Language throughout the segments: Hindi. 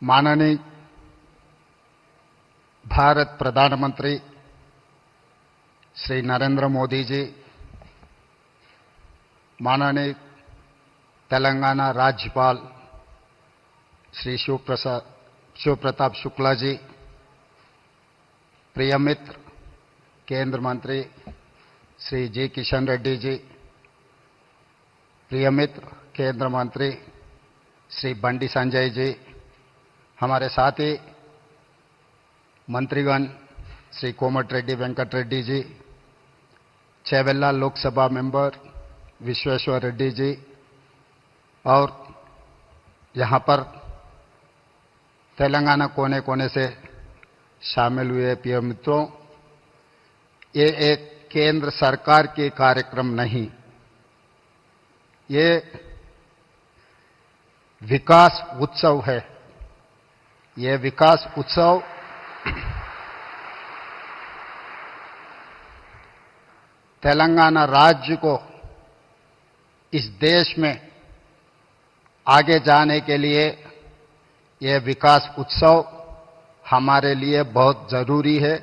माननीय भारत प्रधानमंत्री श्री नरेंद्र मोदी जी, माननीय तेलंगाना राज्यपाल श्री शिव प्रताप शुक्ला जी, प्रिय मित्र केंद्र मंत्री श्री जी किशन रेड्डी जी, प्रिय मित्र केंद्र मंत्री श्री बंडी संजय जी, हमारे साथी मंत्रीगण श्री कोमट रेड्डी वेंकट रेड्डी जी, चेवेल्ला लोकसभा मेंबर विश्वेश्वर रेड्डी जी और यहाँ पर तेलंगाना कोने कोने से शामिल हुए प्रिय मित्रों, ये एक केंद्र सरकार के कार्यक्रम नहीं, ये विकास उत्सव है। ये विकास उत्सव तेलंगाना राज्य को इस देश में आगे जाने के लिए, यह विकास उत्सव हमारे लिए बहुत जरूरी है।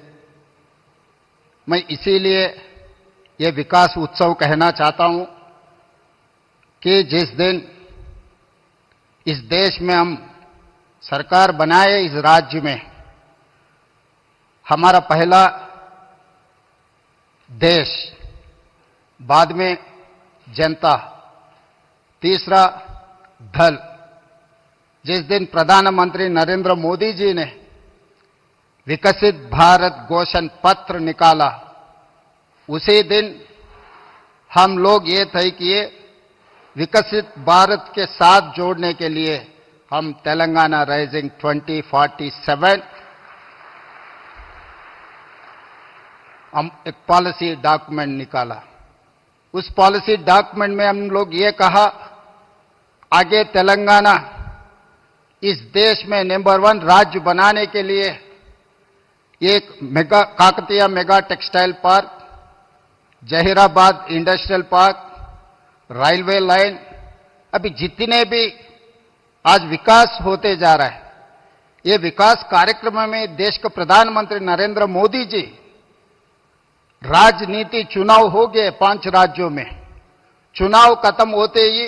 मैं इसीलिए यह विकास उत्सव कहना चाहता हूं कि जिस दिन इस देश में हम सरकार बनाए, इस राज्य में हमारा पहला देश, बाद में जनता, तीसरा दल, जिस दिन प्रधानमंत्री नरेंद्र मोदी जी ने विकसित भारत घोषण पत्र निकाला, उसी दिन हम लोग ये तय किए, विकसित भारत के साथ जोड़ने के लिए हम तेलंगाना राइजिंग 2047 हम एक पॉलिसी डॉक्यूमेंट निकाला। उस पॉलिसी डॉक्यूमेंट में हम लोग ये कहा, आगे तेलंगाना इस देश में नंबर 1 राज्य बनाने के लिए एक Kakatiya mega textile park, Zaheerabad industrial park, railway line, अभी जितने भी आज विकास होते जा रहा है, ये विकास कार्यक्रम में देश के प्रधानमंत्री नरेंद्र मोदी जी, राजनीति चुनाव हो गए 5 राज्यों में, चुनाव खत्म होते ही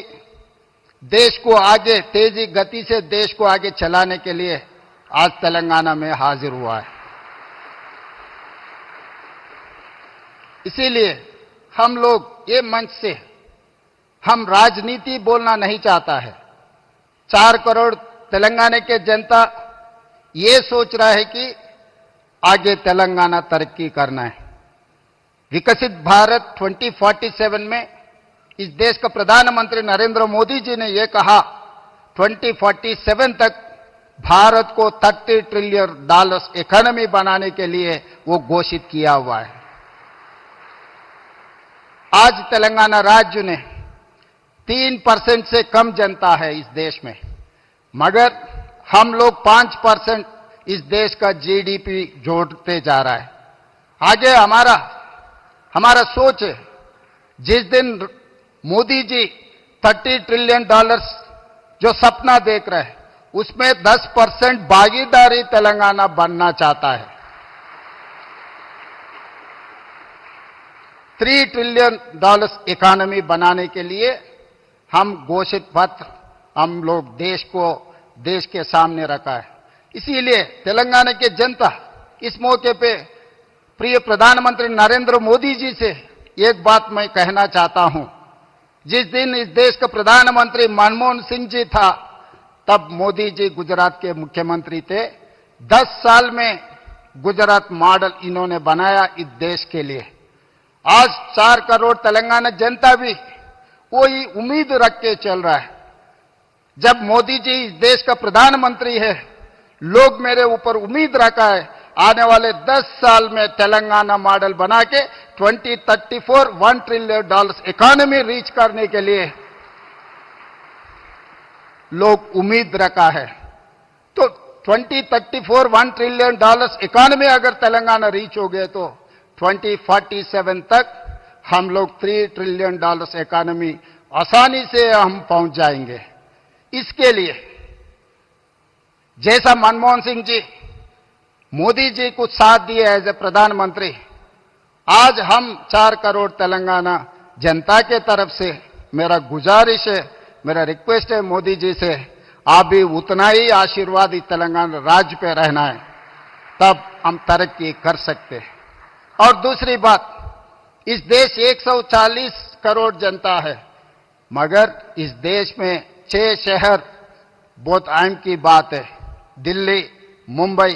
देश को आगे तेजी गति से देश को आगे चलाने के लिए आज तेलंगाना में हाजिर हुआ है। इसीलिए हम लोग ये मंच से हम राजनीति बोलना नहीं चाहता है। 4 करोड़ तेलंगाना के जनता ये सोच रहा है कि आगे तेलंगाना तरक्की करना है। विकसित भारत 2047 में इस देश का प्रधानमंत्री नरेंद्र मोदी जी ने यह कहा, 2047 तक भारत को $30 ट्रिलियन इकोनॉमी बनाने के लिए वो घोषित किया हुआ है। आज तेलंगाना राज्य ने 3% से कम जनता है इस देश में, मगर हम लोग 5% इस देश का जीडीपी जोड़ते जा रहा है। आगे हमारा सोच है, जिस दिन मोदी जी $30 ट्रिलियन जो सपना देख रहे हैं, उसमें 10% भागीदारी तेलंगाना बनना चाहता है। $3 ट्रिलियन इकोनॉमी बनाने के लिए हम घोषित पत्र हम लोग देश के सामने रखा है। इसीलिए तेलंगाना के जनता इस मौके पे प्रिय प्रधानमंत्री नरेंद्र मोदी जी से एक बात मैं कहना चाहता हूं। जिस दिन इस देश का प्रधानमंत्री मनमोहन सिंह जी था, तब मोदी जी गुजरात के मुख्यमंत्री थे। 10 साल में गुजरात मॉडल इन्होंने बनाया इस देश के लिए। आज 4 करोड़ तेलंगाना जनता भी कोई उम्मीद रख के चल रहा है। जब मोदी जी इस देश का प्रधानमंत्री है, लोग मेरे ऊपर उम्मीद रखा है, आने वाले 10 साल में तेलंगाना मॉडल बना के 2034 $1 ट्रिलियन इकोनॉमी रीच करने के लिए लोग उम्मीद रखा है। तो 2034 $1 ट्रिलियन इकोनॉमी अगर तेलंगाना रीच हो गए तो 2047 तक हम लोग $3 ट्रिलियन इकोनॉमी आसानी से हम पहुंच जाएंगे। इसके लिए जैसा मनमोहन सिंह जी मोदी जी को साथ दिए एज ए प्रधानमंत्री, आज हम 4 करोड़ तेलंगाना जनता के तरफ से मेरा गुजारिश है, मेरा रिक्वेस्ट है मोदी जी से, आप भी उतना ही आशीर्वाद इस तेलंगाना राज्य पे रहना है, तब हम तरक्की कर सकते हैं। और दूसरी बात, इस देश 140 करोड़ जनता है, मगर इस देश में 6 शहर बहुत अहम की बात है, Delhi, Mumbai,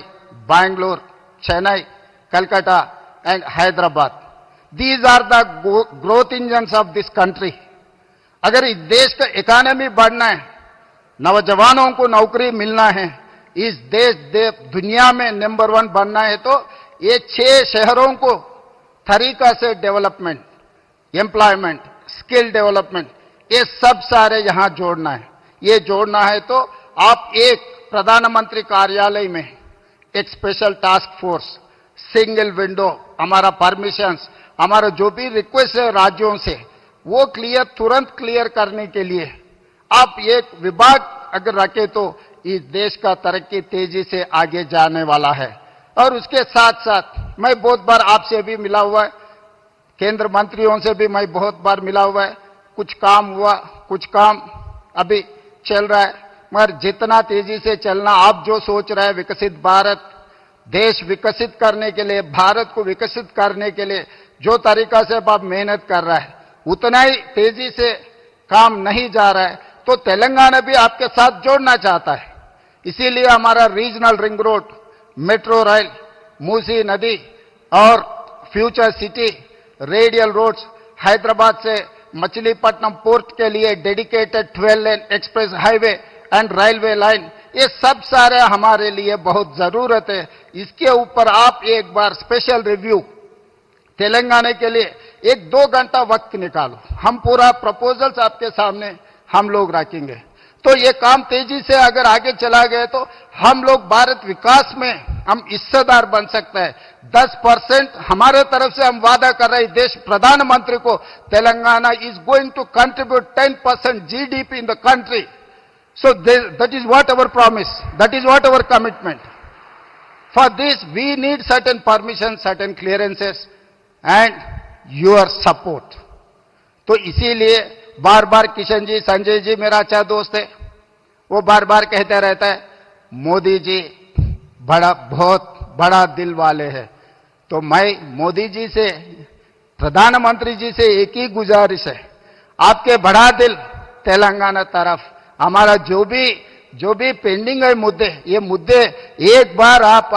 Bangalore, Chennai, Calcutta and Hyderabad. These are the growth engines of this country. अगर इस देश का इकोनॉमी बढ़ना है, नौजवानों को नौकरी मिलना है, इस देश दुनिया में नंबर 1 बनना है, तो ये 6 शहरों को तरीका से डेवलपमेंट, एम्प्लॉयमेंट, स्किल डेवलपमेंट, ये सब सारे यहां जोड़ना है। ये जोड़ना है तो आप एक प्रधानमंत्री कार्यालय में एक special task force, single window, हमारा परमिशंस, हमारा जो भी रिक्वेस्ट है राज्यों से, वो तुरंत क्लियर करने के लिए आप एक विभाग अगर रखे तो इस देश का तरक्की तेजी से आगे जाने वाला है। और उसके साथ साथ मैं बहुत बार आपसे भी मिला हुआ है, केंद्र मंत्रियों से भी मैं बहुत बार मिला हुआ है, कुछ काम हुआ, कुछ काम अभी चल रहा है, मगर जितना तेजी से चलना, आप जो सोच रहे हैं विकसित भारत, देश विकसित करने के लिए, भारत को विकसित करने के लिए जो तरीका से आप मेहनत कर रहा है, उतना ही तेजी से काम नहीं जा रहा है, तो तेलंगाना भी आपके साथ जोड़ना चाहता है। इसीलिए हमारा regional ring road, metro rail, Musi नदी और future city, radial roads, Hyderabad से मछलीपट्टनम पोर्ट के लिए dedicated 12 lane express highway and railway line, ये सब सारे हमारे लिए बहुत जरूरत है। इसके ऊपर आप एक बार स्पेशल रिव्यू तेलंगाना के लिए 1-2 घंटा वक्त निकालो, हम पूरा प्रपोजल्स आपके सामने हम लोग रखेंगे, तो ये काम तेजी से अगर आगे चला गया तो हम लोग भारत विकास में हम हिस्सेदार बन सकते हैं। 10% हमारे तरफ से हम वादा कर रहे हैं, देश प्रधानमंत्री को, Telangana is going to contribute 10% GDP in the country. So that is what our promise, that is what our commitment. For this we need certain permissions, certain clearances and your support. तो इसीलिए बार बार किशन जी, संजय जी मेरा अच्छा दोस्त है, वो बार बार कहते रहता है मोदी जी बहुत बड़ा दिल वाले हैं। तो मैं मोदी जी से, प्रधानमंत्री जी से एक ही गुजारिश है, आपके बड़ा दिल तेलंगाना तरफ, हमारा जो भी पेंडिंग है मुद्दे, ये मुद्दे एक बार आप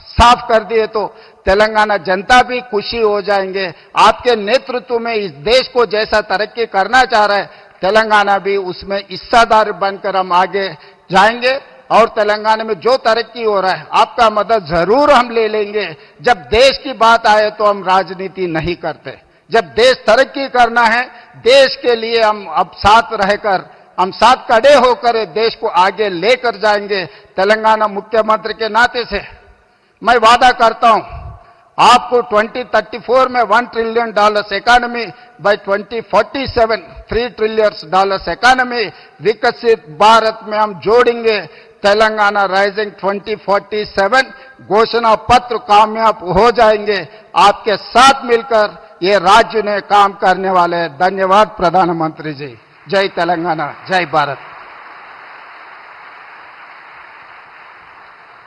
साफ कर दिए तो तेलंगाना जनता भी खुशी हो जाएंगे। आपके नेतृत्व में इस देश को जैसा तरक्की करना चाह रहा है, तेलंगाना भी उसमें हिस्सेदार बनकर हम आगे जाएंगे। और तेलंगाना में जो तरक्की हो रहा है, आपका मदद जरूर हम ले लेंगे। जब देश की बात आए तो हम राजनीति नहीं करते, जब देश तरक्की करना है, देश के लिए हम अब साथ रहकर, हम साथ खड़े होकर देश को आगे लेकर जाएंगे। तेलंगाना मुख्यमंत्री के नाते से मैं वादा करता हूं, आपको 2034 में $1 trillion economy, by 2047 $3 trillion economy, विकसित भारत में हम जोड़ेंगे। तेलंगाना राइजिंग 2047 घोषणा पत्र कामयाब हो जाएंगे। आपके साथ मिलकर ये राज्य ने काम करने वाले हैं। धन्यवाद प्रधानमंत्री जी। जय तेलंगाना, जय भारत।